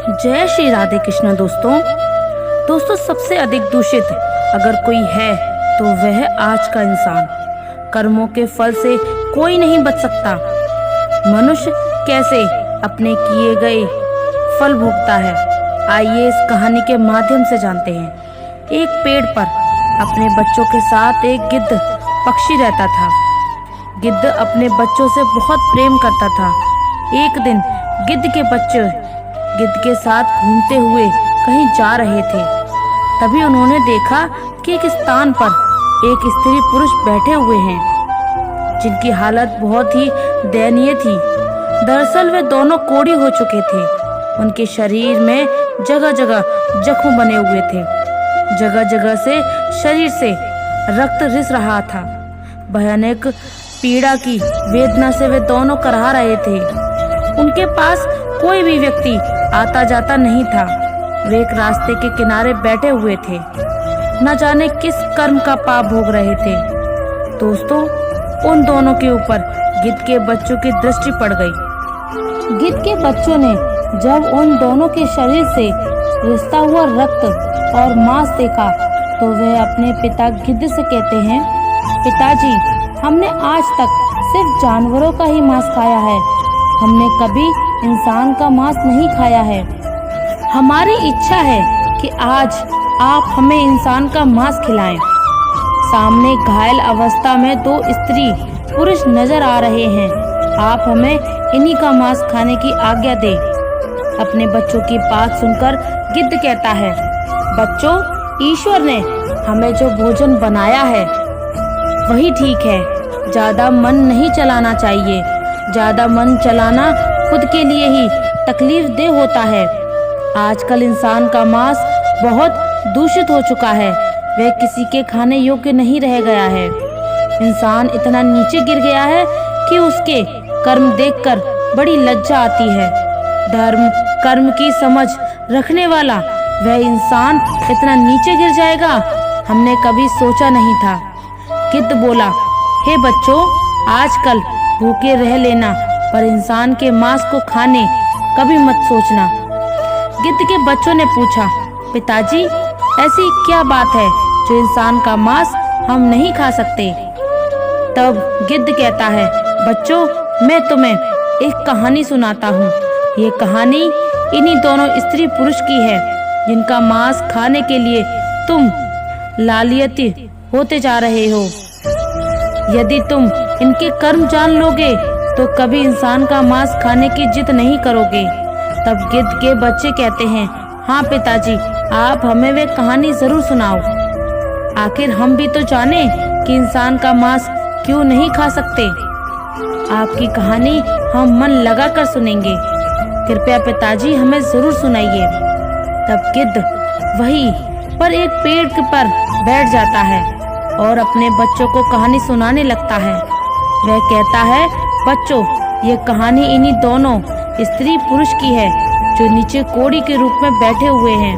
जय श्री राधे कृष्ण। दोस्तों सबसे अधिक दूषित अगर कोई है तो वह आज का इंसान। कर्मों के फल से कोई नहीं बच सकता। मनुष्य कैसे अपने किए गए फल भोगता है, आइए इस कहानी के माध्यम से जानते हैं। एक पेड़ पर अपने बच्चों के साथ एक गिद्ध पक्षी रहता था। गिद्ध अपने बच्चों से बहुत प्रेम करता था। एक दिन गिद्ध के बच्चे गिद्ध के साथ घूमते हुए कहीं जा रहे थे। तभी उन्होंने देखा कि एक स्थान पर एक स्त्री पुरुष बैठे हुए हैं जिनकी हालत बहुत ही दयनीय थी। दरअसल वे दोनों कोढ़ी हो चुके थे। उनके शरीर में जगह जगह जख्म बने हुए थे। जगह जगह से शरीर से रक्त रिस रहा था। भयानक पीड़ा की वेदना से वे दोनों कराह रहे थे। उनके पास कोई भी व्यक्ति आता जाता नहीं था। वे एक रास्ते के किनारे बैठे हुए थे, न जाने किस कर्म का पाप भोग रहे थे। दोस्तों, उन दोनों के ऊपर गिद्ध के बच्चों की दृष्टि पड़ गई। गिद्ध के बच्चों ने जब उन दोनों के शरीर से रिसता हुआ रक्त और मांस देखा तो वह अपने पिता गिद्ध से कहते हैं, पिताजी, हमने आज तक सिर्फ जानवरों का ही मांस खाया है। हमने कभी इंसान का मांस नहीं खाया है। हमारी इच्छा है कि आज आप हमें इंसान का मांस खिलाएं। सामने घायल अवस्था में दो स्त्री पुरुष नजर आ रहे हैं। आप हमें इन्हीं का मांस खाने की आज्ञा दें। अपने बच्चों की बात सुनकर गिद्ध कहता है, बच्चों, ईश्वर ने हमें जो भोजन बनाया है वही ठीक है। ज्यादा मन नहीं चलाना चाहिए। ज्यादा मन चलाना खुद के लिए ही तकलीफ दे होता है। आजकल इंसान का मांस बहुत दूषित हो चुका है। वह किसी के खाने योग्य नहीं रह गया है। इंसान इतना नीचे गिर गया है कि उसके कर्म देखकर बड़ी लज्जा आती है। धर्म कर्म की समझ रखने वाला वह इंसान इतना नीचे गिर जाएगा, हमने कभी सोचा नहीं था। गिद्ध बोला, हे बच्चों, आजकल भूखे रह लेना पर इंसान के मांस को खाने कभी मत सोचना। गिद्ध के बच्चों ने पूछा, पिताजी, ऐसी क्या बात है जो इंसान का मांस हम नहीं खा सकते? तब गिद्ध कहता है, बच्चों, मैं तुम्हें एक कहानी सुनाता हूँ। ये कहानी इन्हीं दोनों स्त्री पुरुष की है जिनका मांस खाने के लिए तुम लालियत होते जा रहे हो। यदि तुम इनके कर्म जान लोगे तो कभी इंसान का मांस खाने की जिद नहीं करोगे। तब गिद्ध के बच्चे कहते हैं, हाँ पिताजी, आप हमें वे कहानी जरूर सुनाओ। आखिर हम भी तो जाने कि इंसान का मांस क्यों नहीं खा सकते। आपकी कहानी हम मन लगा कर सुनेंगे। कृपया पिताजी हमें जरूर सुनाइए। तब गिद्ध वहीं पर एक पेड़ पर बैठ जाता है और अपने बच्चों को कहानी सुनाने लगता है। वह कहता है, बच्चों, ये कहानी इन्हीं दोनों स्त्री पुरुष की है जो नीचे कोढ़ी के रूप में बैठे हुए हैं।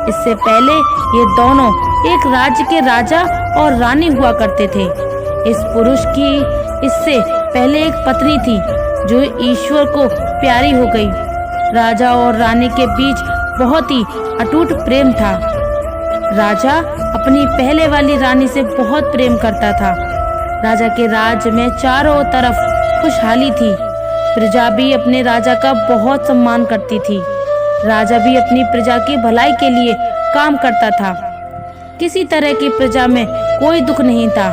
इससे पहले ये दोनों एक राज्य के राजा और रानी हुआ करते थे। इस पुरुष की इससे पहले एक पत्नी थी जो ईश्वर को प्यारी हो गई। राजा और रानी के बीच बहुत ही अटूट प्रेम था। राजा अपनी पहले वाली रानी से बहुत प्रेम करता था। राजा के राज्य में चारों तरफ खुशहाली थी। प्रजा भी अपने राजा का बहुत सम्मान करती थी। राजा भी अपनी प्रजा की भलाई के लिए काम करता था। किसी तरह की प्रजा में कोई दुख नहीं था।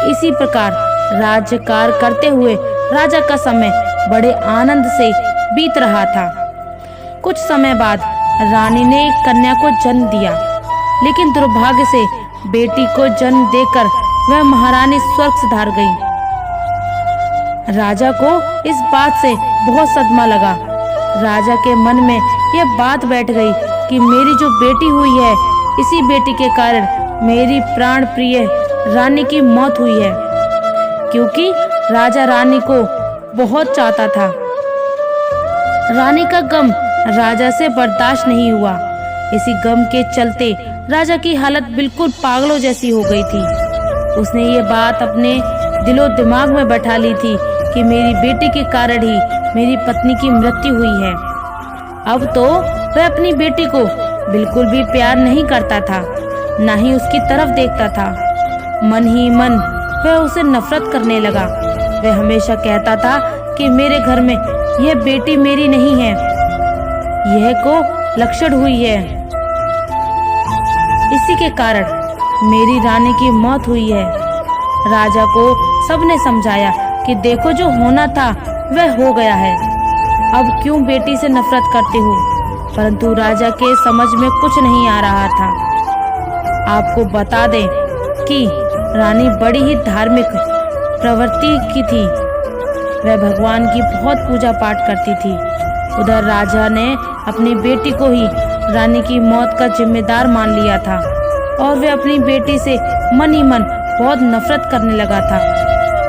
इसी प्रकार राज्य कार्य करते हुए राजा का समय बड़े आनंद से बीत रहा था। कुछ समय बाद रानी ने एक कन्या को जन्म दिया, लेकिन दुर्भाग्य से बेटी को जन्म देकर वह महारानी स्वर्ग सिधार गई। राजा को इस बात से बहुत सदमा लगा। राजा के मन में यह बात बैठ गई कि मेरी जो बेटी हुई है, इसी बेटी के कारण मेरी प्राण प्रिय रानी की मौत हुई है। क्योंकि राजा रानी को बहुत चाहता था। रानी का गम राजा से बर्दाश्त नहीं हुआ। इसी गम के चलते राजा की हालत बिल्कुल पागलों जैसी हो गई थी। उसने ये बात अपने दिलो दिमाग में बैठा ली थी कि मेरी बेटी के कारण ही मेरी पत्नी की मृत्यु हुई है। अब तो वह अपनी बेटी को बिल्कुल भी प्यार नहीं करता था, ना ही उसकी तरफ देखता था। मन ही मन वह उसे नफरत करने लगा। वह हमेशा कहता था कि मेरे घर में यह बेटी मेरी नहीं है, यह को लक्षण हुई है। इसी के कारण मेरी रानी की मौत हुई है। राजा को सबने समझाया कि देखो जो होना था वह हो गया है, अब क्यों बेटी से नफरत करते हो, परंतु राजा के समझ में कुछ नहीं आ रहा था। आपको बता दें कि रानी बड़ी ही धार्मिक प्रवृत्ति की थी। वह भगवान की बहुत पूजा पाठ करती थी। उधर राजा ने अपनी बेटी को ही रानी की मौत का जिम्मेदार मान लिया था और वह अपनी बेटी से मन ही मन बहुत नफरत करने लगा था।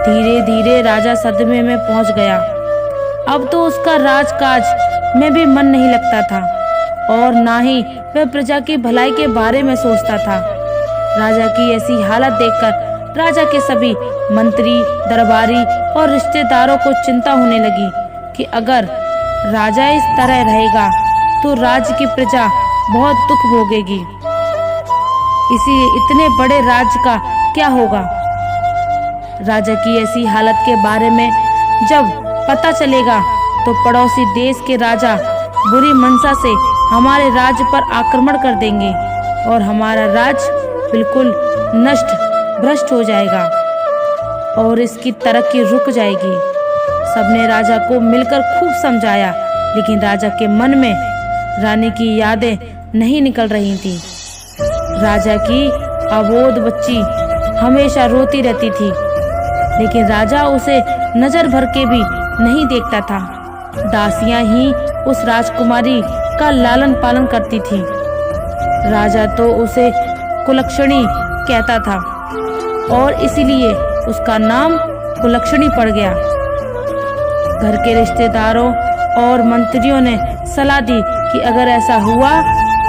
धीरे धीरे राजा सदमे में पहुंच गया। अब तो उसका राजकाज में भी मन नहीं लगता था और ना ही वह प्रजा की भलाई के बारे में सोचता था। राजा की ऐसी हालत देखकर राजा के सभी मंत्री, दरबारी और रिश्तेदारों को चिंता होने लगी कि अगर राजा इस तरह रहेगा तो राज्य की प्रजा बहुत दुख भोगेगी। इसी इतने बड़े राज्य का क्या होगा। राजा की ऐसी हालत के बारे में जब पता चलेगा तो पड़ोसी देश के राजा बुरी मनसा से हमारे राज्य पर आक्रमण कर देंगे और हमारा राज्य बिल्कुल नष्ट भ्रष्ट हो जाएगा और इसकी तरक्की रुक जाएगी। सबने राजा को मिलकर खूब समझाया, लेकिन राजा के मन में रानी की यादें नहीं निकल रही थी। राजा की अबोध बच्ची हमेशा रोती रहती थी, लेकिन राजा उसे नजर भर के भी नहीं देखता था। दासियां ही उस राजकुमारी का लालन पालन करती थी। राजा तो उसे कुलक्षणी कहता था और इसीलिए उसका नाम कुलक्षणी पड़ गया। घर के रिश्तेदारों और मंत्रियों ने सलाह दी कि अगर ऐसा हुआ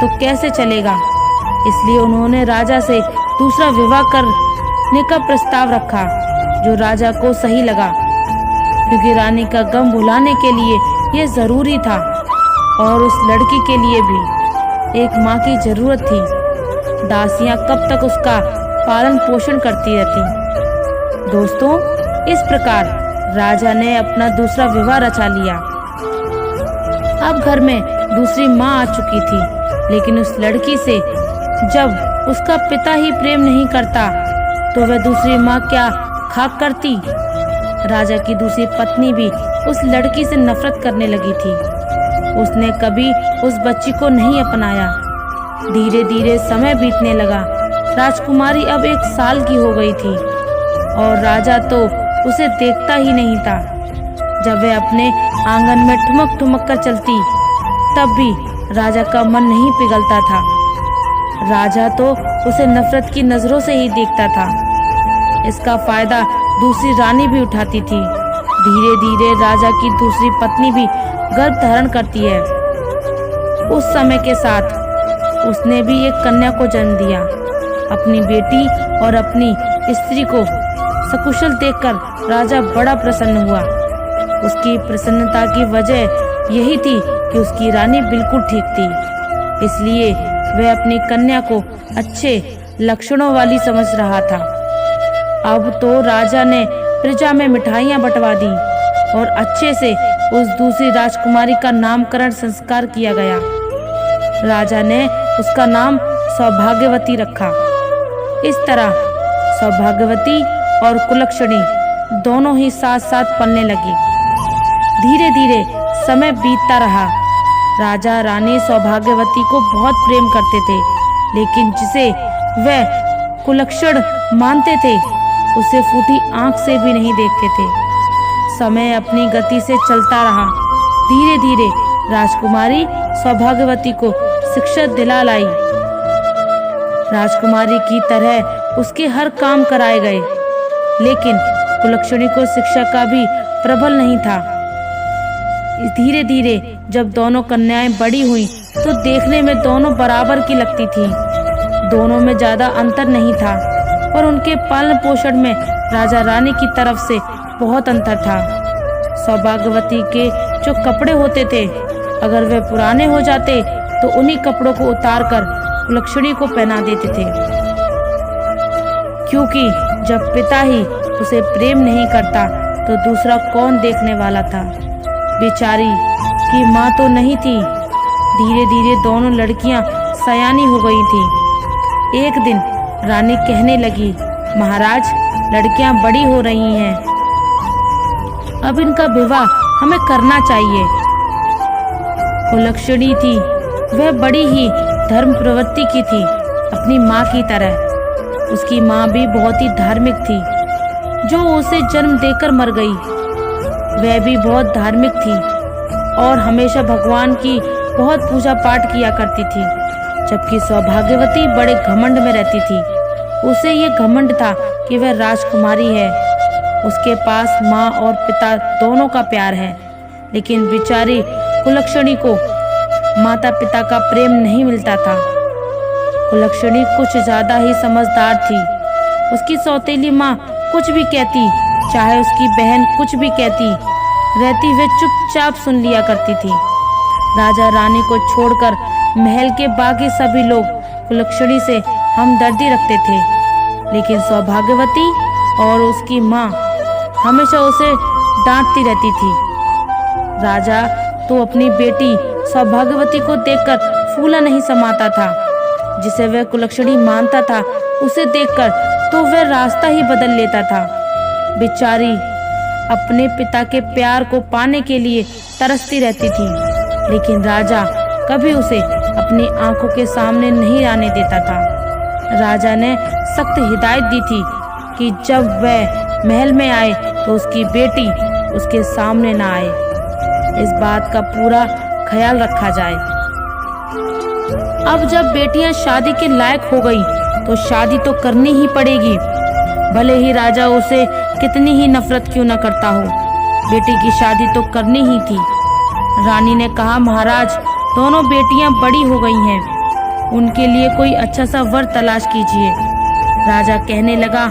तो कैसे चलेगा, इसलिए उन्होंने राजा से दूसरा विवाह करने का प्रस्ताव रखा, जो राजा को सही लगा, क्योंकि रानी का गम भुलाने के लिए यह जरूरी था और उस लड़की के लिए भी एक माँ की जरूरत थी। दासियां कब तक उसका पालन पोषण करती रहती। दोस्तों, इस प्रकार राजा ने अपना दूसरा विवाह रचा लिया। अब घर में दूसरी माँ आ चुकी थी, लेकिन उस लड़की से जब उसका पिता ही प्रेम नहीं करता तो वह दूसरी माँ क्या खाक करती। राजा की दूसरी पत्नी भी उस लड़की से नफरत करने लगी थी। उसने कभी उस बच्ची को नहीं अपनाया। धीरे धीरे समय बीतने लगा। राजकुमारी अब 1 साल की हो गई थी और राजा तो उसे देखता ही नहीं था। जब वह अपने आंगन में ठुमक ठुमक कर चलती, तब भी राजा का मन नहीं पिघलता था। राजा तो उसे नफरत की नजरों से ही देखता था। इसका फायदा दूसरी रानी भी उठाती थी। धीरे धीरे राजा की दूसरी पत्नी भी गर्भ धारण करती है। उस समय के साथ उसने भी एक कन्या को जन्म दिया। अपनी बेटी और अपनी स्त्री को सकुशल देखकर राजा बड़ा प्रसन्न हुआ। उसकी प्रसन्नता की वजह यही थी कि उसकी रानी बिल्कुल ठीक थी, इसलिए वह अपनी कन्या को अच्छे लक्षणों वाली समझ रहा था। अब तो राजा ने प्रजा में मिठाइयां बंटवा दी और अच्छे से उस दूसरी राजकुमारी का नामकरण संस्कार किया गया। राजा ने उसका नाम सौभाग्यवती रखा। इस तरह सौभाग्यवती और कुलक्षणी दोनों ही साथ साथ पलने लगी। धीरे धीरे समय बीतता रहा। राजा रानी सौभाग्यवती को बहुत प्रेम करते थे, लेकिन जिसे वह कुलक्षण मानते थे उसे फूटी आंख से भी नहीं देखते थे। समय अपनी गति से चलता रहा। धीरे धीरे राजकुमारी सौभाग्यवती को शिक्षा दिला लाई। राजकुमारी की तरह उसके हर काम कराए गए, लेकिन कुलक्षणी को शिक्षा का भी प्रबल नहीं था। धीरे धीरे जब दोनों कन्याएं बड़ी हुईं, तो देखने में दोनों बराबर की लगती थीं। दोनों में ज्यादा अंतर नहीं था, पर उनके पालन पोषण में राजा रानी की तरफ से बहुत अंतर था। सौभाग्यवती के जो कपड़े होते थे अगर वे पुराने हो जाते तो उन्हीं कपड़ों को उतारकर कुलक्षणी को पहना देते थे, क्योंकि जब पिता ही उसे प्रेम नहीं करता तो दूसरा कौन देखने वाला था। बेचारी की माँ तो नहीं थी। धीरे धीरे दोनों लड़कियां सयानी हो गई थी। एक दिन रानी कहने लगी, महाराज, लड़कियां बड़ी हो रही हैं, अब इनका विवाह हमें करना चाहिए। कुलक्षणी थी, वह बड़ी ही धर्म प्रवृत्ति की थी, अपनी माँ की तरह। उसकी माँ भी बहुत ही धार्मिक थी, जो उसे जन्म देकर मर गई। वह भी बहुत धार्मिक थी और हमेशा भगवान की बहुत पूजा पाठ किया करती थी, जबकि सौभाग्यवती बड़े घमंड में रहती थी। उसे ये घमंड था कि वह राजकुमारी है, उसके पास माँ और पिता दोनों का प्यार है। लेकिन बेचारी कुलक्षणी को माता पिता का प्रेम नहीं मिलता था। कुलक्षणी कुछ ज्यादा ही समझदार थी। उसकी सौतेली माँ कुछ भी कहती, चाहे उसकी बहन कुछ भी कहती रहती, वे चुपचाप सुन लिया करती थी। राजा रानी को छोड़कर महल के बाकी सभी लोग कुलक्षणी से हमदर्दी रखते थे, लेकिन सौभाग्यवती और उसकी माँ हमेशा उसे डांटती रहती थी। राजा तो अपनी बेटी सौभाग्यवती को देखकर फूला नहीं समाता था। जिसे वह कुलक्षणी मानता था, उसे देखकर तो वह रास्ता ही बदल लेता था। बेचारी अपने पिता के प्यार को पाने के लिए तरसती रहती थी, लेकिन राजा कभी उसे अपनी आंखों के सामने नहीं आने देता था। राजा ने सख्त हिदायत दी थी कि जब वह महल में आए तो उसकी बेटी उसके सामने ना आए। इस बात का पूरा ख्याल रखा जाए। अब जब बेटियां शादी के लायक हो गई तो शादी तो करनी ही पड़ेगी, भले ही राजा उसे कितनी ही नफरत क्यों न करता हो। बेटी की शादी तो करनी ही थी। रानी ने कहा, महाराज, दोनों बेटियां बड़ी हो गई हैं, उनके लिए कोई अच्छा सा वर तलाश कीजिए। राजा कहने लगा,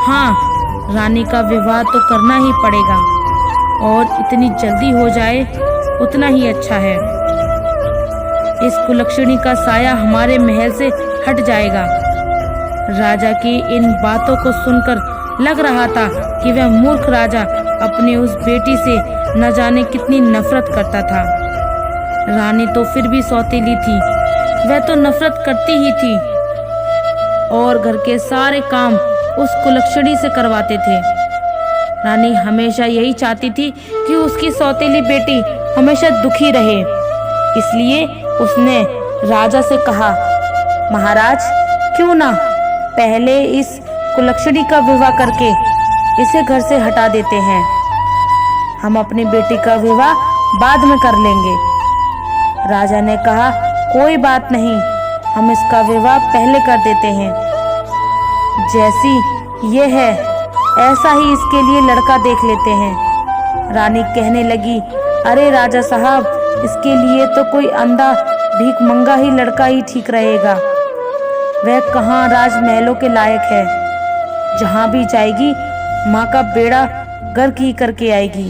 हाँ, रानी का विवाह तो करना ही पड़ेगा और इतनी जल्दी हो जाए उतना ही अच्छा है। इस कुलक्षणी का साया हमारे महल से हट जाएगा। राजा की इन बातों को सुनकर लग रहा था कि वह मूर्ख राजा अपनी उस बेटी से न जाने कितनी नफरत करता था। रानी तो फिर भी सौतेली थी, वह तो नफरत करती ही थी और घर के सारे काम उस कुलक्षणी से करवाते थे। रानी हमेशा यही चाहती थी कि उसकी सौतेली बेटी हमेशा दुखी रहे, इसलिए उसने राजा से कहा, महाराज, क्यों ना पहले इस कुलक्षणी का विवाह करके इसे घर से हटा देते हैं। हम अपनी बेटी का विवाह बाद में कर लेंगे। राजा ने कहा, कोई बात नहीं, हम इसका विवाह पहले कर देते हैं। जैसी ये है ऐसा ही इसके लिए लड़का देख लेते हैं। रानी कहने लगी, अरे राजा साहब, इसके लिए तो कोई अंधा भीख मंगा ही लड़का ही ठीक रहेगा। वह कहाँ राजमहलों के लायक है। जहाँ भी जाएगी माँ का बेड़ा गर्क ही करके आएगी।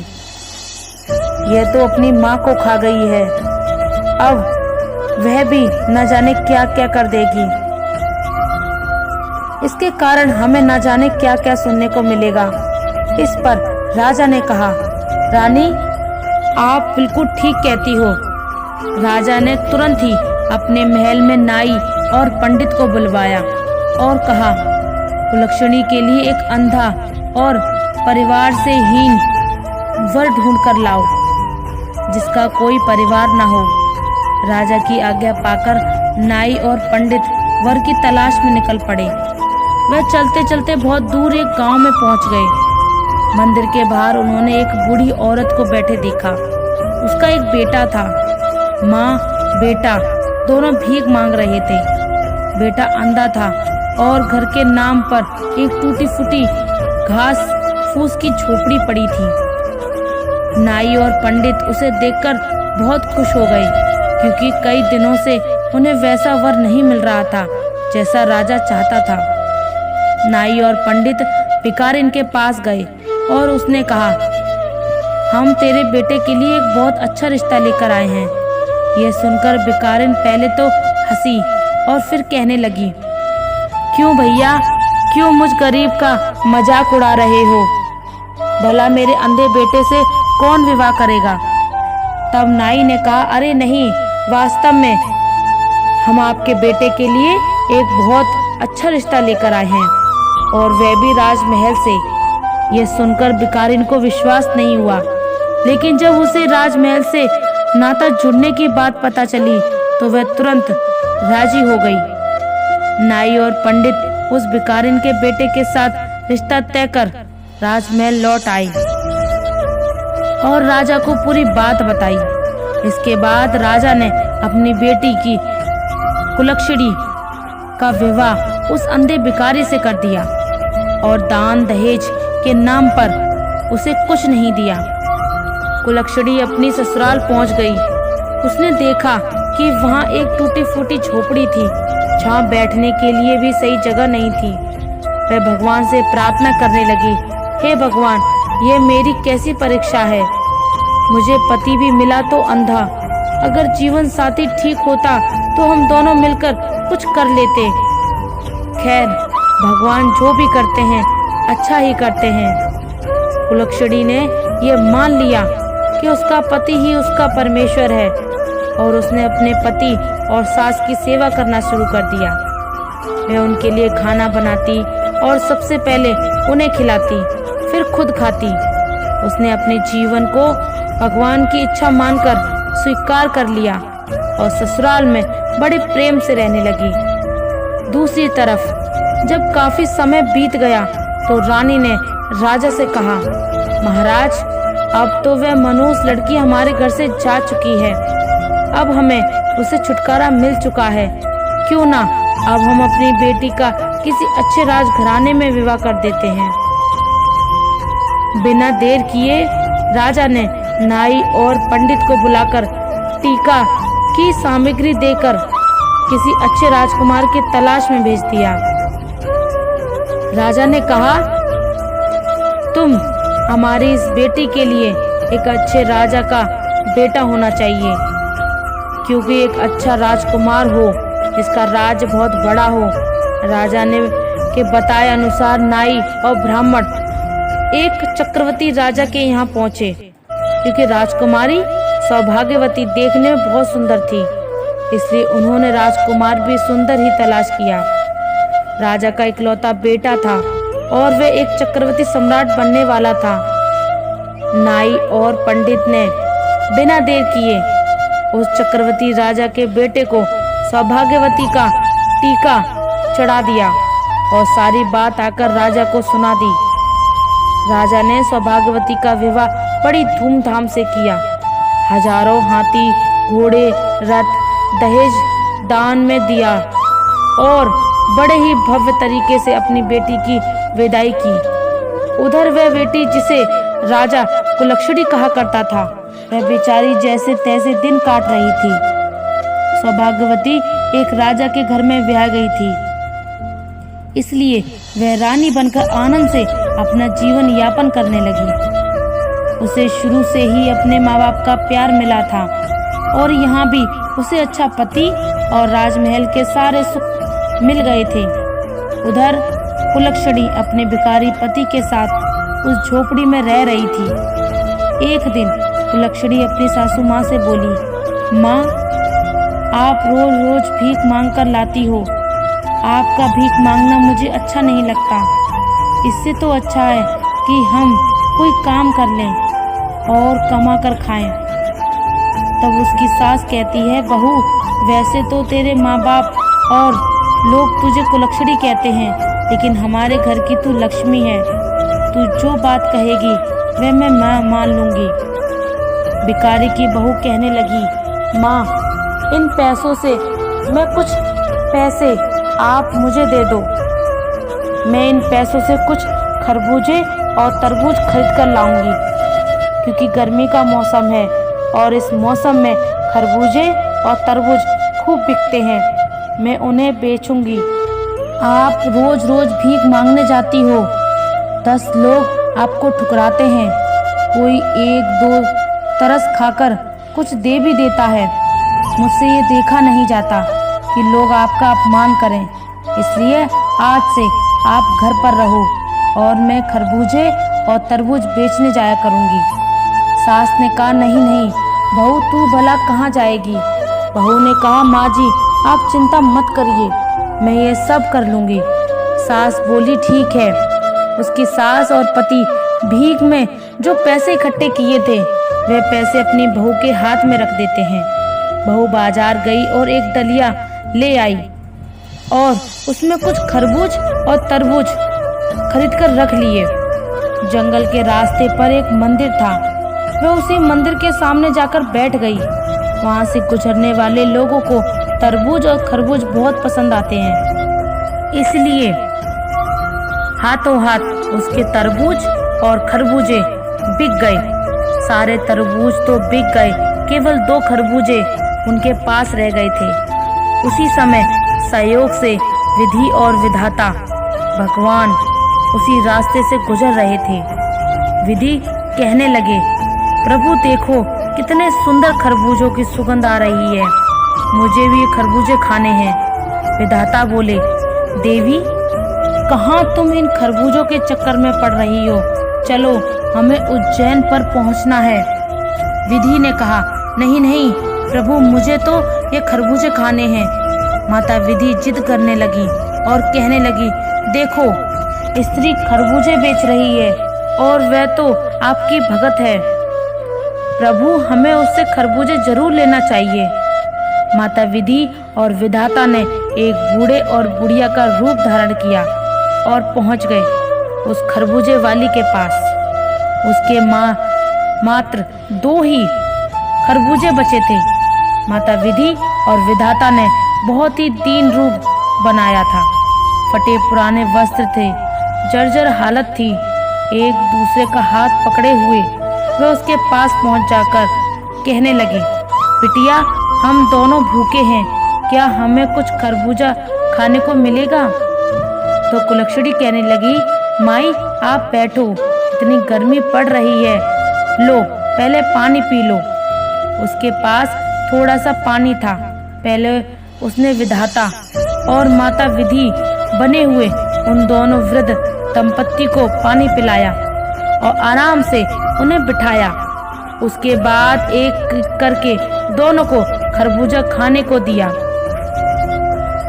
यह तो अपनी माँ को खा गई है, अब वह भी न जाने क्या क्या कर देगी। इसके कारण हमें न जाने क्या क्या सुनने को मिलेगा। इस पर राजा ने कहा, रानी, आप बिल्कुल ठीक कहती हो। राजा ने तुरंत ही अपने महल में नाई और पंडित को बुलवाया और कहा, कुलक्षणी के लिए एक अंधा और परिवार से हीन वर ढूंढ कर लाओ, जिसका कोई परिवार न हो। राजा की आज्ञा पाकर नाई और पंडित वर की तलाश में निकल पड़े। वह चलते चलते बहुत दूर एक गांव में पहुंच गए। मंदिर के बाहर उन्होंने एक बूढ़ी औरत को बैठे देखा। उसका एक बेटा था। माँ बेटा दोनों भीख मांग रहे थे। बेटा अंधा था और घर के नाम पर एक टूटी फूटी घास फूस की झोपड़ी पड़ी थी। नाई और पंडित उसे देखकर बहुत खुश हो गए, क्योंकि कई दिनों से उन्हें वैसा वर नहीं मिल रहा था जैसा राजा चाहता था। नाई और पंडित भिखारिन के पास गए और उसने कहा, हम तेरे बेटे के लिए एक बहुत अच्छा रिश्ता लेकर आए हैं। यह सुनकर भिखारिन पहले तो हंसी और फिर कहने लगी, क्यों भैया, क्यों मुझ गरीब का मजाक उड़ा रहे हो? भला मेरे अंधे बेटे से कौन विवाह करेगा? तब नाई ने कहा, अरे नहीं, वास्तव में हम आपके बेटे के लिए एक बहुत अच्छा रिश्ता लेकर आए हैं, और वह भी राजमहल से। यह सुनकर भिखारिन को विश्वास नहीं हुआ, लेकिन जब उसे राजमहल से नाता जुड़ने की बात पता चली तो वह तुरंत राजी हो गई। नाई और पंडित उस भिखारिन के बेटे के साथ रिश्ता तय कर राजमहल लौट आए और राजा को पूरी बात बताई। इसके बाद राजा ने अपनी बेटी की कुलक्षणी का विवाह उस अंधे भिखारी से कर दिया और दान दहेज के नाम पर उसे कुछ नहीं दिया। कुलक्षणी अपनी ससुराल पहुंच गई। उसने देखा कि वहां एक टूटी फूटी झोपड़ी थी, जहां बैठने के लिए भी सही जगह नहीं थी। वह भगवान से प्रार्थना करने लगी, हे भगवान, ये मेरी कैसी परीक्षा है? मुझे पति भी मिला तो अंधा। अगर जीवन साथी ठीक होता तो हम दोनों मिलकर कुछ कर लेते। खैर, भगवान जो भी करते हैं अच्छा ही करते हैं। कुलक्षणी ने यह मान लिया कि उसका पति ही उसका परमेश्वर है और उसने अपने पति और सास की सेवा करना शुरू कर दिया। वह उनके लिए खाना बनाती और सबसे पहले उन्हें खिलाती, फिर खुद खाती। उसने अपने जीवन को भगवान की इच्छा मानकर स्वीकार कर लिया और ससुराल में बड़े प्रेम से रहने लगी। दूसरी तरफ जब काफी समय बीत गया तो रानी ने राजा से कहा, महाराज, अब तो वह मनहूस लड़की हमारे घर से जा चुकी है। अब हमें उसे छुटकारा मिल चुका है। क्यों ना अब हम अपनी बेटी का किसी अच्छे राजघराने में विवाह कर देते हैं। बिना देर किए राजा ने नाई और पंडित को बुलाकर टीका की सामग्री देकर किसी अच्छे राजकुमार की तलाश में भेज दिया। राजा ने कहा, तुम हमारी इस बेटी के लिए एक अच्छे राजा का बेटा होना चाहिए, क्योंकि एक अच्छा राजकुमार हो, इसका राज बहुत बड़ा हो। राजा ने के बताए अनुसार नाई और ब्राह्मण एक चक्रवर्ती राजा के यहाँ पहुँचे, क्योंकि राजकुमारी सौभाग्यवती देखने में बहुत सुंदर थी, इसलिए उन्होंने राजकुमार भी सुंदर ही तलाश किया। राजा का इकलौता बेटा था और वह एक चक्रवर्ती सम्राट बनने वाला था। नाई और पंडित ने बिना देर किए उस चक्रवर्ती राजा के बेटे को सौभाग्यवती का टीका चढ़ा दिया और सारी बात आकर राजा को सुना दी। राजा ने सौभाग्यवती का विवाह बड़ी धूमधाम से किया। हजारों हाथी, घोड़े, रथ दहेज दान में दिया और बड़े ही भव्य तरीके से अपनी बेटी की विदाई की। उधर वह बेटी जिसे राजा कुलक्षणी कहा करता था, वह बेचारी जैसे तैसे दिन काट रही थी। सौभाग्यवती एक राजा के घर में ब्याह गई थी, इसलिए वह रानी बनकर आनंद से अपना जीवन यापन करने लगी। उसे शुरू से ही अपने माँ बाप का प्यार मिला था और यहाँ भी उसे अच्छा पति और राजमहल के सारे सुख मिल गए थे। उधर कुलक्षणी अपने भिखारी पति के साथ उस झोपड़ी में रह रही थी। एक दिन कुलक्षणी अपनी सासू माँ से बोली, माँ, आप रोज रोज भीख मांग कर लाती हो। आपका भीख मांगना मुझे अच्छा नहीं लगता। इससे तो अच्छा है कि हम कोई काम कर लें और कमा कर खाएं। तब उसकी सास कहती है, बहू, वैसे तो तेरे माँ बाप और लोग तुझे कुलक्षणी कहते हैं, लेकिन हमारे घर की तू लक्ष्मी है। तू जो बात कहेगी वह मैं मान लूंगी। भिखारी की बहू कहने लगी, माँ, इन पैसों से मैं कुछ पैसे आप मुझे दे दो। मैं इन पैसों से कुछ खरबूजे और तरबूज खरीद कर लाऊंगी, क्योंकि गर्मी का मौसम है और इस मौसम में खरबूजे और तरबूज खूब बिकते हैं। मैं उन्हें बेचूंगी। आप रोज रोज भीख मांगने जाती हो, 10 लोग आपको ठुकराते हैं, कोई 1-2 तरस खाकर कुछ दे भी देता है, मुझसे ये देखा नहीं जाता कि लोग आपका अपमान करें, इसलिए आज से आप घर पर रहो और मैं खरबूजे और तरबूज बेचने जाया करूंगी। सास ने कहा, नहीं नहीं बहू, तू भला कहाँ जाएगी। बहू ने कहा, माँ जी आप चिंता मत करिए, मैं ये सब कर लूंगी। सास बोली, ठीक है। उसकी सास और पति भीख में जो पैसे इकट्ठे किए थे वे पैसे अपनी बहू के हाथ में रख देते हैं। बहू बाजार गई और एक डलिया ले आई और उसमें कुछ खरबूज और तरबूज खरीद कर रख लिए। जंगल के रास्ते पर एक मंदिर था, वह उसी मंदिर के सामने जाकर बैठ गई। वहां से गुजरने वाले लोगों को तरबूज और खरबूज बहुत पसंद आते हैं, इसलिए हाथों हाथ उसके तरबूज और खरबूजे बिक गए। सारे तरबूज तो बिक गए, केवल 2 खरबूजे उनके पास रह गए थे। उसी समय सहयोग से विधि और विधाता भगवान उसी रास्ते से गुजर रहे थे। विधि कहने लगे, प्रभु देखो कितने सुंदर खरबूजों की सुगंध आ रही है, मुझे भी ये खरबूजे खाने हैं। विधाता बोले, देवी कहाँ तुम इन खरबूजों के चक्कर में पड़ रही हो, चलो हमें उज्जैन पर पहुंचना है। विधि ने कहा, नहीं नहीं प्रभु, मुझे तो ये खरबूजे खाने हैं। माता विधि जिद करने लगी और कहने लगी, देखो स्त्री खरबूजे बेच रही है और वह तो आपकी भगत है, प्रभु हमें उससे खरबूजे जरूर लेना चाहिए। माता विधि और विधाता ने एक बूढ़े और बुढ़िया का रूप धारण किया और पहुंच गए उस खरबूजे वाली के पास। उसके मात्र 2 ही खरबूजे बचे थे। माता विधि और विधाता ने बहुत ही दीन रूप बनाया था। फटे पुराने वस्त्र थे, जर्जर हालत थी। एक दूसरे का हाथ पकड़े हुए वे उसके पास पहुंच जाकर कहने लगे, बिटिया हम दोनों भूखे हैं, क्या हमें कुछ खरबूजा खाने को मिलेगा। तो कुलक्षणी कहने लगी, माई आप बैठो, इतनी गर्मी पड़ रही है, लो पहले पानी पी लो। उसके पास थोड़ा सा पानी था। पहले उसने विधाता और माता विधि बने हुए उन दोनों वृद्ध दंपत्ति को पानी पिलाया और आराम से उन्हें बिठाया। उसके बाद एक करके दोनों को खरबूजा खाने को दिया।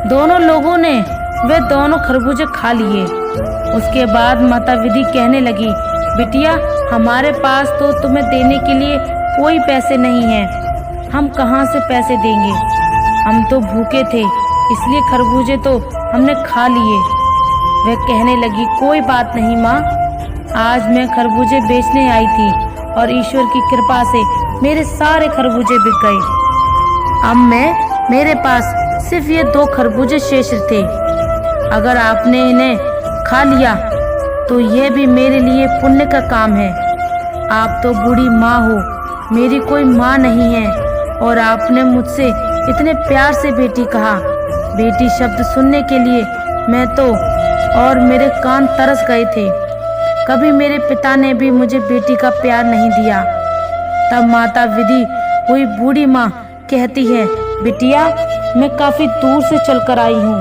दोनों लोगों ने वे दोनों खरबूजे खा लिए। उसके बाद माता विधि कहने लगी, बिटिया हमारे पास तो तुम्हें देने के लिए कोई पैसे नहीं हैं, हम कहाँ से पैसे देंगे, हम तो भूखे थे इसलिए खरबूजे तो हमने खा लिए। वह कहने लगी, कोई बात नहीं माँ, आज मैं खरबूजे बेचने आई थी और ईश्वर की कृपा से मेरे सारे खरबूजे बिक गए। अब मेरे पास सिर्फ ये 2 खरबूजे शेष थे, अगर आपने इन्हें खा लिया तो यह भी मेरे लिए पुण्य का काम है। आप तो बूढ़ी माँ हो, मेरी कोई माँ नहीं है और आपने मुझसे इतने प्यार से बेटी कहा। बेटी शब्द सुनने के लिए मैं तो और मेरे कान तरस गए थे। कभी मेरे पिता ने भी मुझे बेटी का प्यार नहीं दिया। तब माता विधि हुई बूढ़ी माँ कहती है, बिटिया मैं काफी दूर से चलकर आई हूँ,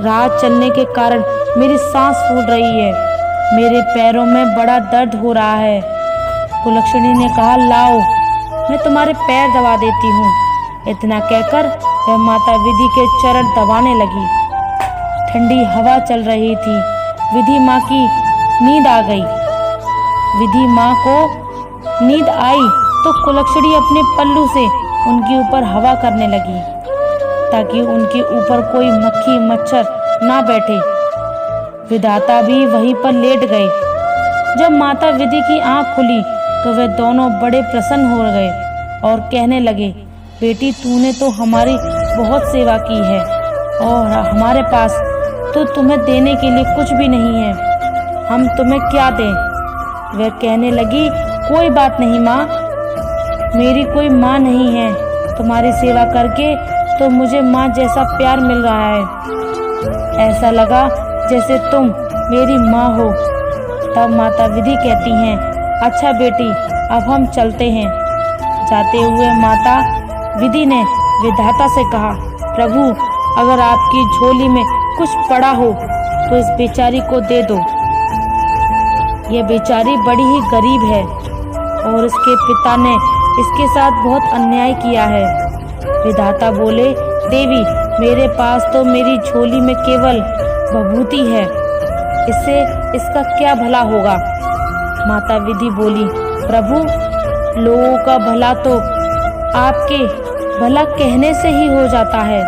रात चलने के कारण मेरी सांस फूल रही है, मेरे पैरों में बड़ा दर्द हो रहा है। कुलक्षणी ने कहा, लाओ मैं तुम्हारे पैर दबा देती हूँ। इतना कहकर वह माता विधि के चरण दबाने लगी। ठंडी हवा चल रही थी। विधि माँ की नींद आ गई। विधि माँ को नींद आई तो कुलक्षणी अपने पल्लू से उनके ऊपर हवा करने लगी ताकि उनके ऊपर कोई मक्खी मच्छर ना बैठे। विधाता भी वहीं पर लेट गए। जब माता विधि की आंख खुली तो वे दोनों बड़े प्रसन्न हो गए और कहने लगे, बेटी तूने तो हमारी बहुत सेवा की है और हमारे पास तो तुम्हें देने के लिए कुछ भी नहीं है, हम तुम्हें क्या दें। वह कहने लगी, कोई बात नहीं माँ, मेरी कोई माँ नहीं है, तुम्हारी सेवा करके तो मुझे माँ जैसा प्यार मिल रहा है, ऐसा लगा जैसे तुम मेरी माँ हो। तब माता विधि कहती हैं, अच्छा बेटी अब हम चलते हैं। जाते हुए माता विधि ने विधाता से कहा, प्रभु अगर आपकी झोली में कुछ पड़ा हो तो इस बेचारी को दे दो। यह बेचारी बड़ी ही गरीब है और इसके पिता ने इसके साथ बहुत अन्याय किया है। विधाता बोले, देवी मेरे पास तो मेरी झोली में केवल विभूति है, इससे इसका क्या भला होगा। माता विधि बोली, प्रभु लोगों का भला तो आपके भला कहने से ही हो जाता है।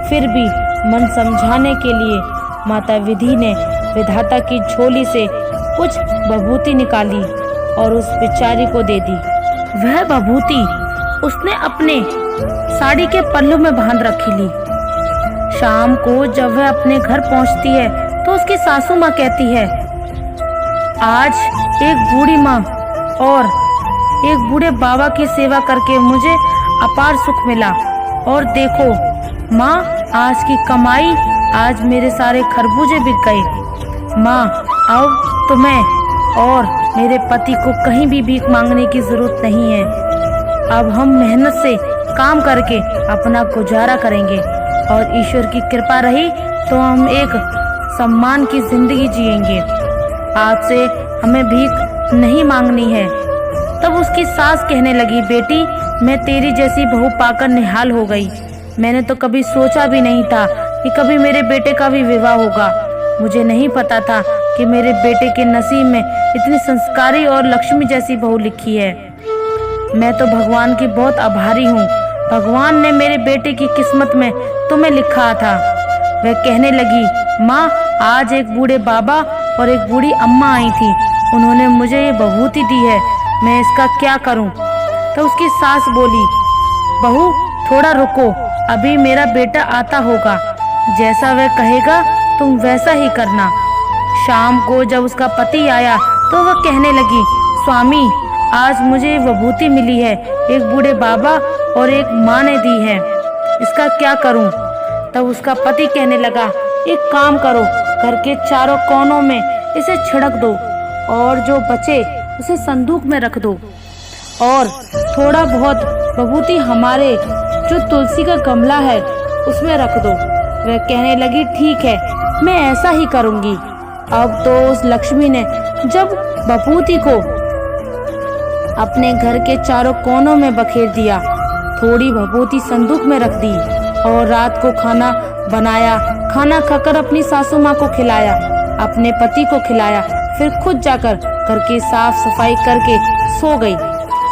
फिर भी मन समझाने के लिए माता विधि ने विधाता की झोली से कुछ विभूति निकाली और उस बेचारी को दे दी। वह विभूति उसने अपने साड़ी के पल्लू में बांध रखी ली। शाम को जब वह अपने घर पहुंचती है तो उसकी सासू माँ कहती है, आज एक बूढ़ी माँ और एक बूढ़े बाबा की सेवा करके मुझे अपार सुख मिला, और देखो माँ आज की कमाई, आज मेरे सारे खरबूजे बिक गए। माँ अब तुम्हें और मेरे पति को कहीं भी भीख मांगने की जरूरत नहीं है। अब हम मेहनत से काम करके अपना गुजारा करेंगे और ईश्वर की कृपा रही तो हम एक सम्मान की जिंदगी जिएंगे। आज से हमें भीख नहीं मांगनी है। तब उसकी सास कहने लगी, बेटी मैं तेरी जैसी बहू पाकर निहाल हो गई। मैंने तो कभी सोचा भी नहीं था कि कभी मेरे बेटे का भी विवाह होगा। मुझे नहीं पता था कि मेरे बेटे के नसीब में इतनी संस्कारी और लक्ष्मी जैसी बहू लिखी है। मैं तो भगवान की बहुत आभारी हूँ। भगवान ने मेरे बेटे की किस्मत में तुम्हें लिखा था। वह कहने लगी, माँ आज एक बूढ़े बाबा और एक बूढ़ी अम्मा आई थी, उन्होंने मुझे ये विभूति दी है, मैं इसका क्या करूं। तो उसकी सास बोली, बहू थोड़ा रुको, अभी मेरा बेटा आता होगा, जैसा वह कहेगा तुम वैसा ही करना। शाम को जब उसका पति आया तो वह कहने लगी, स्वामी आज मुझे विभूति मिली है, एक बूढ़े बाबा और एक माँ ने दी है, इसका क्या करूं। तब उसका पति कहने लगा, एक काम करो, घर के चारों कोनों में इसे छिड़क दो और जो बचे उसे संदूक में रख दो और थोड़ा बहुत विभूति हमारे जो तुलसी का गमला है उसमें रख दो। वह कहने लगी, ठीक है मैं ऐसा ही करूंगी। अब तो उस लक्ष्मी ने जब विभूति को अपने घर के चारों कोनों में बखेर दिया, थोड़ी विभूति संदूक में रख दी और रात को खाना बनाया। खाना खाकर अपनी सासू माँ को खिलाया, अपने पति को खिलाया, फिर खुद जाकर घर की साफ सफाई करके सो गई।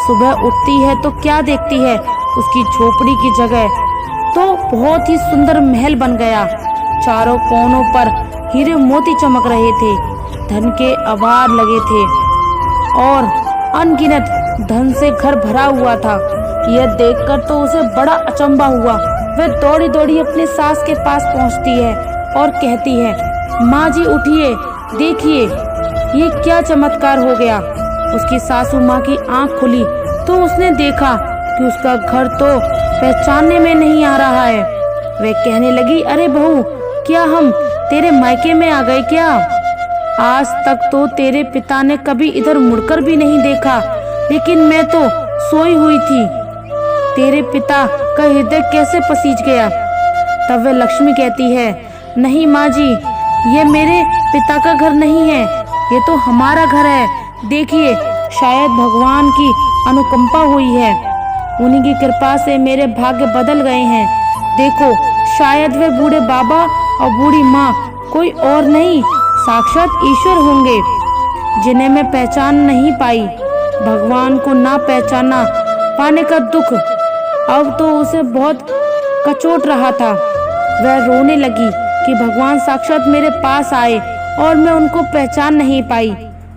सुबह उठती है तो क्या देखती है, उसकी झोपड़ी की जगह तो बहुत ही सुंदर महल बन गया। चारों कोनों पर हीरे मोती चमक रहे थे, धन के अवार लगे थे और अनगिनत धन से घर भरा हुआ था। यह देखकर तो उसे बड़ा अचंभा हुआ। वह दौड़ी दौड़ी अपने सास के पास पहुंचती है और कहती है, माँ जी उठिए, देखिए ये क्या चमत्कार हो गया। उसकी सासू माँ की आंख खुली तो उसने देखा कि उसका घर तो पहचानने में नहीं आ रहा है। वह कहने लगी, अरे बहू क्या हम तेरे मायके में आ गए क्या? आज तक तो तेरे पिता ने कभी इधर मुड़कर भी नहीं देखा, लेकिन मैं तो सोई हुई थी, तेरे पिता का हृदय कैसे पसीज गया। तब वह लक्ष्मी कहती है, नहीं माँ जी, ये मेरे पिता का घर नहीं है, ये तो हमारा घर है। देखिए शायद भगवान की अनुकंपा हुई है, उन्हीं की कृपा से मेरे भाग्य बदल गए हैं। देखो शायद वे बूढ़े बाबा और बूढ़ी माँ कोई और नहीं, साक्षात ईश्वर होंगे, जिन्हें मैं पहचान नहीं पाई। भगवान को ना पहचाना पाने का दुख अब तो उसे बहुत कचोट रहा था। वह रोने लगी कि भगवान साक्षात मेरे पास आए और मैं उनको पहचान नहीं पाई।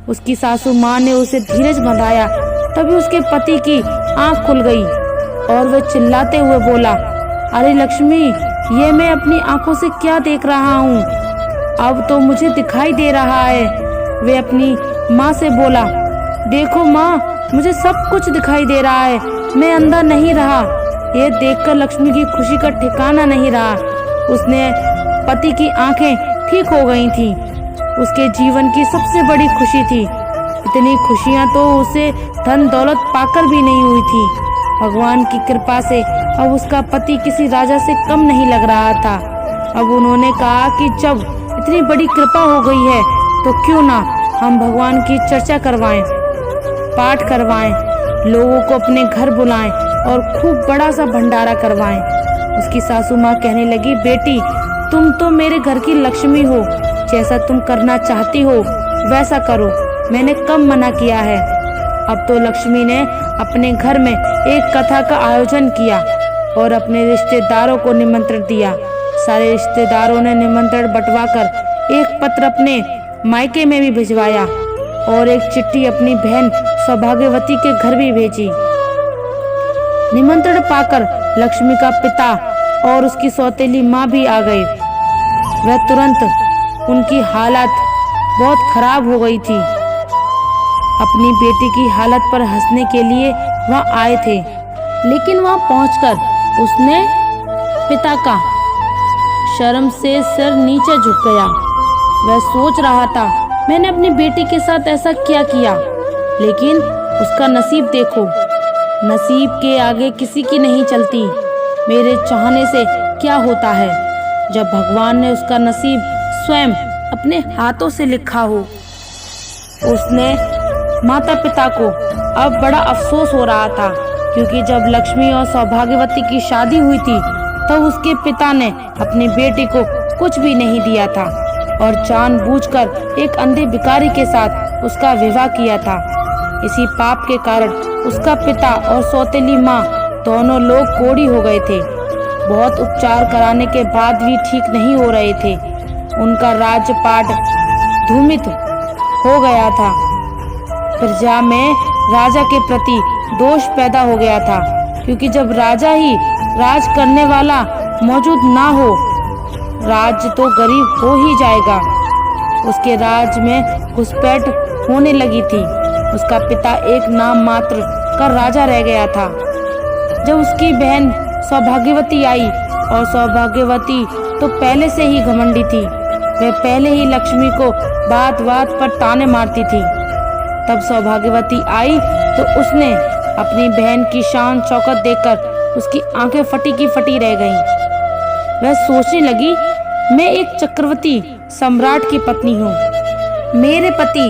उसकी सासू माँ ने उसे धीरज बंधाया, तभी उसके पति की आंख खुल गई और वह चिल्लाते हुए बोला, अरे लक्ष्मी, ये मैं अपनी आंखों से क्या देख रहा हूँ, अब तो मुझे दिखाई दे रहा है। वे अपनी माँ से बोला, देखो माँ, मुझे सब कुछ दिखाई दे रहा है, मैं अंधा नहीं रहा। ये देखकर लक्ष्मी की खुशी का ठिकाना नहीं रहा। उसने पति की आंखें ठीक हो गई थीं। उसके जीवन की सबसे बड़ी खुशी थी। इतनी खुशियां तो उसे धन दौलत पाकर भी नहीं हुई थी। भगवान की कृपा से अब उसका पति किसी राजा से कम नहीं लग रहा था। अब उन्होंने कहा कि जब इतनी बड़ी कृपा हो गई है तो क्यों ना हम भगवान की चर्चा करवाएं, पाठ करवाएं, लोगों को अपने घर बुलाएं और खूब बड़ा सा भंडारा करवाएं। उसकी सासू माँ कहने लगी, बेटी तुम तो मेरे घर की लक्ष्मी हो, जैसा तुम करना चाहती हो वैसा करो, मैंने कम मना किया है। अब तो लक्ष्मी ने अपने घर में एक कथा का आयोजन किया और अपने रिश्तेदारों को निमंत्रण दिया। सारे रिश्तेदारों ने निमंत्रण बंटवाकर एक पत्र अपने मायके में भी भिजवाया और एक चिट्ठी अपनी बहन सौभाग्यवती के घर भी भेजी। निमंत्रण पाकर लक्ष्मी का पिता और उसकी सौतेली माँ भी आ गए। वह तुरंत उनकी हालत बहुत खराब हो गई थी। अपनी बेटी की हालत पर हंसने के लिए वहाँ आए थे, लेकिन वहाँ पहुंचकर उसने पिता का शर्म से सिर नीचे झुक गया। वह सोच रहा था, मैंने अपनी बेटी के साथ ऐसा क्या किया, लेकिन उसका नसीब देखो, नसीब के आगे किसी की नहीं चलती। मेरे चाहने से क्या होता है जब भगवान ने उसका नसीब स्वयं अपने हाथों से लिखा हो। उसने माता पिता को अब बड़ा अफसोस हो रहा था, क्योंकि जब लक्ष्मी और सौभाग्यवती की शादी हुई थी तब उसके पिता ने अपनी बेटी को कुछ भी नहीं दिया था और जानबूझकर एक अंधे भिखारी के साथ उसका विवाह किया था। इसी पाप के कारण उसका पिता और सौतेली माँ दोनों लोग कोढ़ी हो गए थे। बहुत उपचार कराने के बाद भी ठीक नहीं हो रहे थे। उनका राज्यपाट धूमित हो गया था। प्रजा में राजा के प्रति दोष पैदा हो गया था, क्योंकि जब राजा ही राज करने वाला मौजूद ना हो, राज्य तो गरीब हो ही जाएगा। उसके राज में घुसपैठ होने लगी थी। उसका पिता एक नाम मात्र का राजा रह गया था। जब उसकी बहन सौभाग्यवती आई, और सौभाग्यवती तो पहले से ही घमंडी थी, वह पहले ही लक्ष्मी को बात बात पर ताने मारती थी। तब सौभाग्यवती आई तो उसने अपनी बहन की शान शौकत देखकर उसकी आंखें फटी की फटी रह गईं। वह सोचने लगी, मैं एक चक्रवर्ती सम्राट की पत्नी हूँ, मेरे पति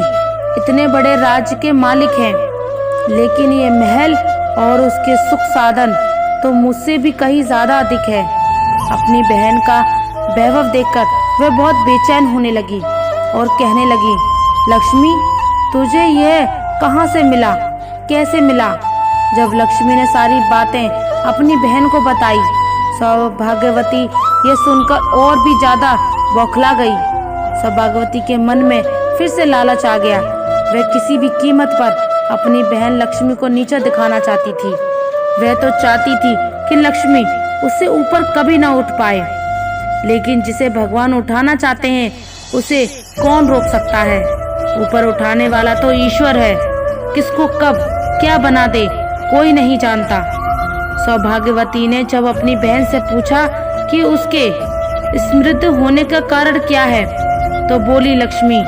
इतने बड़े राज्य के मालिक हैं, लेकिन ये महल और उसके सुख साधन तो मुझसे भी कहीं ज्यादा अधिक है। अपनी बहन का वैभव देखकर वह बहुत बेचैन होने लगी और कहने लगी, लक्ष्मी तुझे यह कहाँ से मिला, कैसे मिला? जब लक्ष्मी ने सारी बातें अपनी बहन को बताई, सौभाग्यवती ये सुनकर और भी ज्यादा बौखला गई। सौभाग्यवती के मन में फिर से लालच आ गया। वह किसी भी कीमत पर अपनी बहन लक्ष्मी को नीचा दिखाना चाहती थी। वह तो चाहती थी कि लक्ष्मी उससे ऊपर कभी ना उठ पाए, लेकिन जिसे भगवान उठाना चाहते हैं उसे कौन रोक सकता है? ऊपर उठाने वाला तो ईश्वर है, किसको कब क्या बना दे कोई नहीं जानता। सौभाग्यवती ने जब अपनी बहन से पूछा कि उसके समृद्ध होने का कारण क्या है, तो बोली लक्ष्मी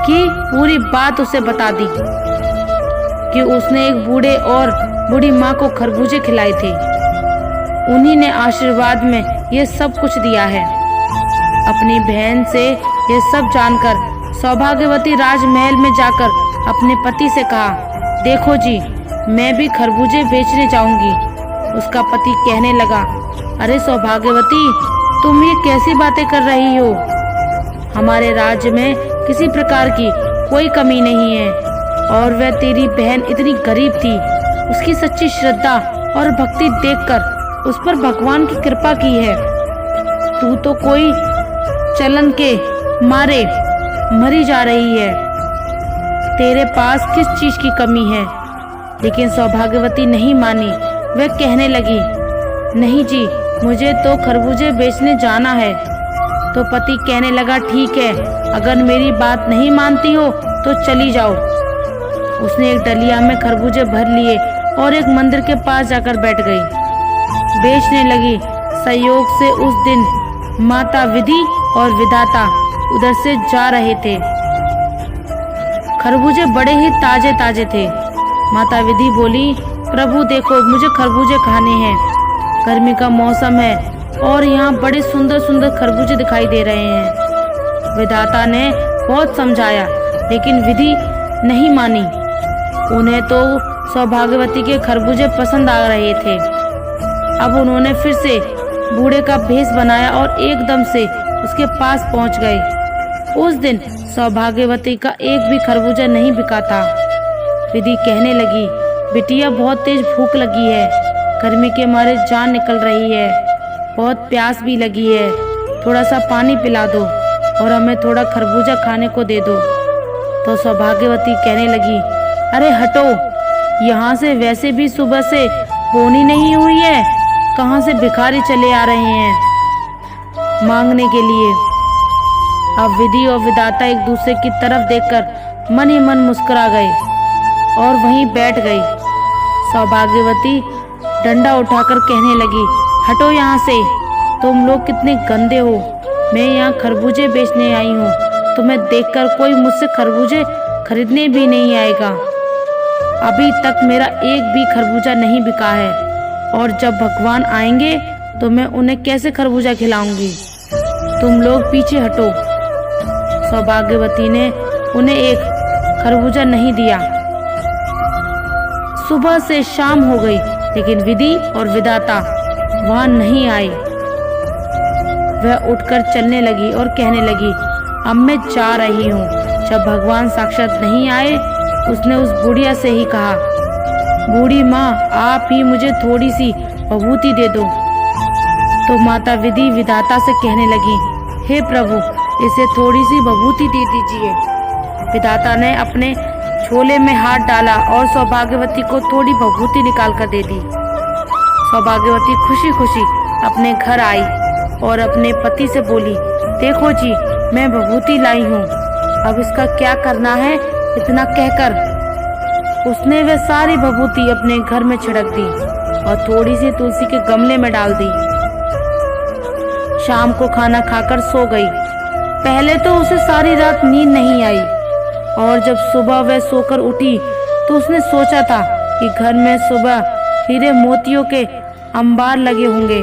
की पूरी बात उसे बता दी कि उसने एक बूढ़े और बूढ़ी माँ को खरबूजे खिलाए थे। उन्हीं ने आशीर्वाद में ये सब कुछ दिया है। अपनी बहन से ये सब जानकर सौभाग्यवती राजमहल में जाकर अपने पति से कहा, देखो जी, मैं भी खरबूजे बेचने जाऊंगी। उसका पति कहने लगा, अरे सौभाग्यवती, तुम ये कैसी बातें कर रही हो? हमारे राज्य में किसी प्रकार की कोई कमी नहीं है, और वह तेरी बहन इतनी गरीब थी, उसकी सच्ची श्रद्धा और भक्ति देखकर उस पर भगवान की कृपा की है। तू तो कोई चलन के मारे मरी जा रही है, तेरे पास किस चीज की कमी है? लेकिन सौभाग्यवती नहीं मानी। वह कहने लगी, नहीं जी, मुझे तो खरबूजे बेचने जाना है। तो पति कहने लगा, ठीक है, अगर मेरी बात नहीं मानती हो तो चली जाओ। उसने एक डलिया में खरबूजे भर लिए और एक मंदिर के पास जाकर बैठ गई। बेचने लगी। संयोग से उस दिन माता विधि और विधाता उधर से जा रहे थे। खरबूजे बड़े ही ताजे ताजे थे। माता विधि बोली, प्रभु देखो, मुझे खरबूजे खाने हैं। गर्मी का मौसम है और यहाँ बड़े सुंदर सुंदर खरबूजे दिखाई दे रहे हैं। विधाता ने बहुत समझाया लेकिन विधि नहीं मानी। उन्हें तो सौभाग्यवती के खरबूजे पसंद आ रहे थे। अब उन्होंने फिर से बूढ़े का भेष बनाया और एकदम से उसके पास पहुंच गए। उस दिन सौभाग्यवती का एक भी खरबूजा नहीं बिका था। विधि कहने लगी, बिटिया बहुत तेज भूख लगी है, गर्मी के मारे जान निकल रही है, बहुत प्यास भी लगी है, थोड़ा सा पानी पिला दो और हमें थोड़ा खरबूजा खाने को दे दो। तो सौभाग्यवती कहने लगी, अरे हटो, यहाँ से वैसे भी सुबह से बोनी नहीं हुई है, कहाँ से भिखारी चले आ रहे हैं मांगने के लिए। अब विधि और विधाता एक दूसरे की तरफ देखकर मन ही मन मुस्कुरा गए और वहीं बैठ गई। सौभाग्यवती डंडा उठाकर कहने लगी, हटो यहाँ से, तुम लोग कितने गंदे हो। मैं यहाँ खरबूजे बेचने आई हूँ, तुम्हें देखकर कोई मुझसे खरबूजे खरीदने भी नहीं आएगा। अभी तक मेरा एक भी खरबूजा नहीं बिका है और जब भगवान आएंगे तो मैं उन्हें कैसे खरबूजा खिलाऊंगी। तुम लोग पीछे हटो। सौभाग्यवती ने उन्हें एक खरबूजा नहीं दिया। सुबह से शाम हो गई लेकिन विधि और विधाता वहां नहीं आए। वह उठकर चलने लगी और कहने लगी, अब मैं जा रही हूँ। जब भगवान साक्षात नहीं आए, उसने उस बुढ़िया से ही कहा, बूढ़ी माँ, आप ही मुझे थोड़ी सी विभूति दे दो। तो माता विधि विधाता से कहने लगी, हे प्रभु, इसे थोड़ी सी विभूति दे दीजिए। विधाता ने अपने झोले में हाथ डाला और सौभाग्यवती को थोड़ी विभूति निकाल कर दे दी। सौभाग्यवती खुशी खुशी अपने घर आई और अपने पति से बोली, देखो जी, मैं विभूति लाई हूँ, अब इसका क्या करना है। इतना कहकर उसने वह सारी विभूति अपने घर में छिड़क दी और थोड़ी सी तुलसी के गमले में डाल दी। शाम को खाना खाकर सो गई। पहले तो उसे सारी रात नींद नहीं आई और जब सुबह वह सोकर उठी तो उसने सोचा था कि घर में सुबह हीरे मोतियों के अंबार लगे होंगे।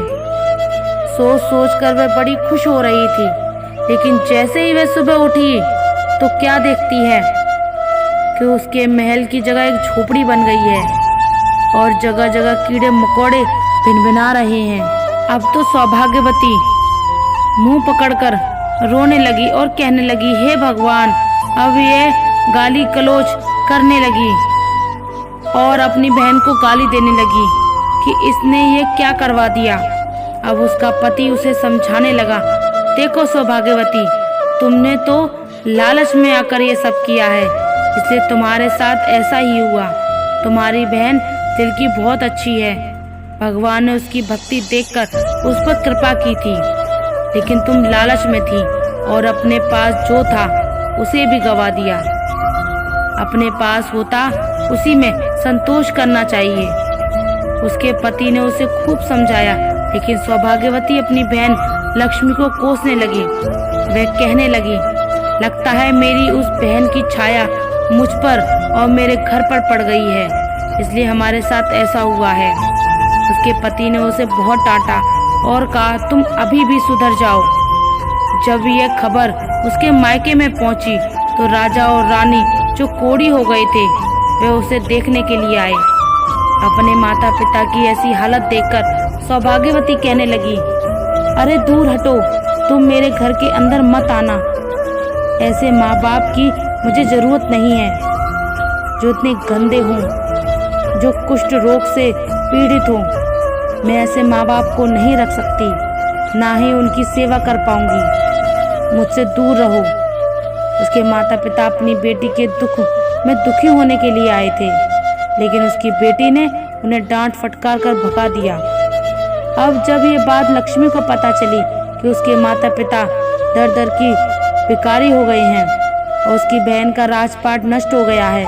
सोच सोच कर वह बड़ी खुश हो रही थी, लेकिन जैसे ही वह सुबह उठी तो क्या देखती है कि उसके महल की जगह एक झोपड़ी बन गई है और जगह जगह कीड़े मकोड़े भिनभिना रहे हैं। अब तो सौभाग्यवती मुंह पकड़कर रोने लगी और कहने लगी, हे भगवान, अब ये गाली गलौज करने लगी और अपनी बहन को गाली देने लगी कि इसने ये क्या करवा दिया। अब उसका पति उसे समझाने लगा, देखो सौभाग्यवती, तुमने तो लालच में आकर ये सब किया है, इसलिए तुम्हारे साथ ऐसा ही हुआ। तुम्हारी बहन दिल की बहुत अच्छी है, भगवान ने उसकी भक्ति देखकर उस पर कृपा की थी, लेकिन तुम लालच में थी और अपने पास जो था उसे भी गवा दिया। अपने पास होता उसी में संतोष करना चाहिए। उसके पति ने उसे खूब समझाया, लेकिन सौभाग्यवती अपनी बहन लक्ष्मी को कोसने लगी। वह कहने लगी, लगता है मेरी उस बहन की छाया मुझ पर और मेरे घर पर पड़ गई है, इसलिए हमारे साथ ऐसा हुआ है। उसके पति ने उसे बहुत डांटा और कहा, तुम अभी भी सुधर जाओ। जब यह खबर उसके मायके में पहुंची तो राजा और रानी जो कोढ़ी हो गए थे वे उसे देखने के लिए आए। अपने माता पिता की ऐसी हालत देखकर सौभाग्यवती कहने लगी, अरे दूर हटो, तुम मेरे घर के अंदर मत आना। ऐसे माँ बाप की मुझे जरूरत नहीं है जो इतने गंदे हों, जो कुष्ठ रोग से पीड़ित हों। मैं ऐसे माँ बाप को नहीं रख सकती, ना ही उनकी सेवा कर पाऊंगी। मुझसे दूर रहो। उसके माता पिता अपनी बेटी के दुख में दुखी होने के लिए आए थे, लेकिन उसकी बेटी ने उन्हें डांट फटकार कर भगा दिया। अब जब ये बात लक्ष्मी को पता चली कि उसके माता पिता दर दर की भिखारी हो गए हैं और उसकी बहन का राजपाट नष्ट हो गया है,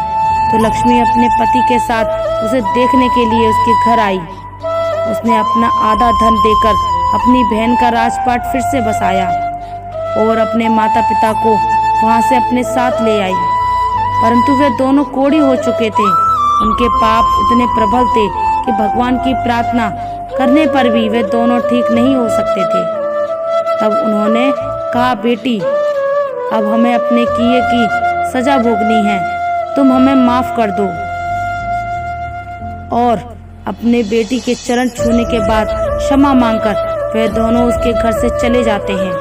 तो लक्ष्मी अपने पति के साथ उसे देखने के लिए उसके घर आई। उसने अपना आधा धन देकर अपनी बहन का राजपाट फिर से बसाया और अपने माता पिता को वहां से अपने साथ ले आई। परंतु वे दोनों कोढ़ी हो चुके थे। उनके पाप इतने प्रबल थे कि भगवान की प्रार्थना करने पर भी वे दोनों ठीक नहीं हो सकते थे। तब उन्होंने कहा, बेटी, अब हमें अपने किए की सजा भोगनी है, तुम हमें माफ कर दो। और अपने बेटी के चरण छूने के बाद क्षमा मांगकर वे दोनों उसके घर से चले जाते हैं।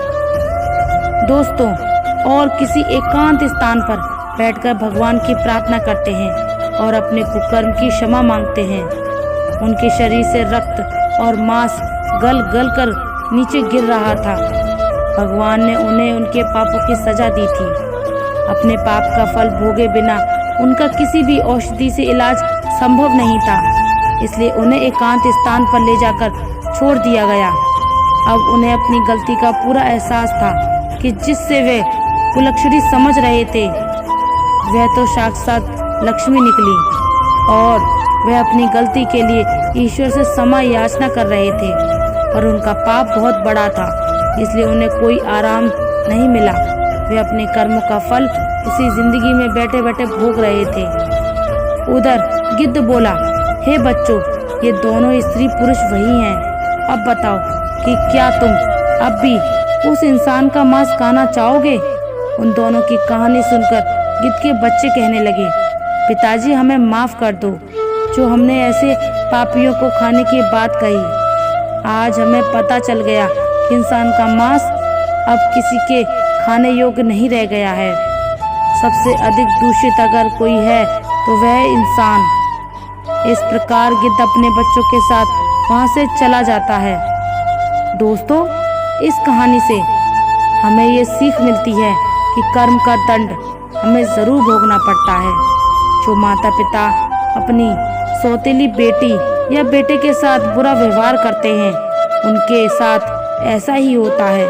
दोस्तों, और किसी एकांत स्थान पर बैठकर भगवान की प्रार्थना करते हैं और अपने कुकर्म की क्षमा मांगते हैं। उनके शरीर से रक्त और मांस गल गल कर नीचे गिर रहा था। भगवान ने उन्हें उनके पापों की सजा दी थी। अपने पाप का फल भोगे बिना उनका किसी भी औषधि से इलाज संभव नहीं था, इसलिए उन्हें एकांत स्थान पर ले जाकर छोड़ दिया गया। अब उन्हें अपनी गलती का पूरा एहसास था कि जिससे वे कुलक्षणी समझ रहे थे, वह तो साक्षात लक्ष्मी निकली और वह अपनी गलती के लिए ईश्वर से क्षमा याचना कर रहे थे। पर उनका पाप बहुत बड़ा था, इसलिए उन्हें कोई आराम नहीं मिला। वे अपने कर्मों का फल इसी जिंदगी में बैठे बैठे भोग रहे थे। उधर गिद्ध बोला, हे बच्चों, ये दोनों स्त्री पुरुष वही हैं। अब बताओ कि क्या तुम अब भी उस इंसान का मांस खाना चाहोगे? उन दोनों की कहानी सुनकर गिद्ध के बच्चे कहने लगे, पिताजी, हमें माफ कर दो जो हमने ऐसे पापियों को खाने की बात कही। आज हमें पता चल गया कि इंसान का मांस अब किसी के खाने योग्य नहीं रह गया है। सबसे अधिक दूषित अगर कोई है तो वह इंसान। इस प्रकार गिद्ध अपने बच्चों के साथ वहां से चला जाता है। दोस्तों, इस कहानी से हमें ये सीख मिलती है कि कर्म का दंड हमें जरूर भोगना पड़ता है। जो माता पिता अपनी सौतेली बेटी या बेटे के साथ बुरा व्यवहार करते हैं, उनके साथ ऐसा ही होता है।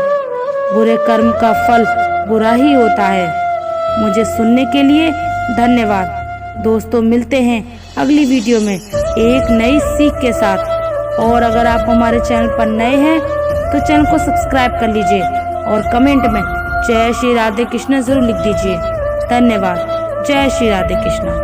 बुरे कर्म का फल बुरा ही होता है। मुझे सुनने के लिए धन्यवाद। दोस्तों, मिलते हैं अगली वीडियो में एक नई सीख के साथ। और अगर आप हमारे चैनल पर नए हैं तो चैनल को सब्सक्राइब कर लीजिए और कमेंट में जय श्री राधे कृष्ण जरूर लिख दीजिए। धन्यवाद। जय श्री राधे कृष्ण।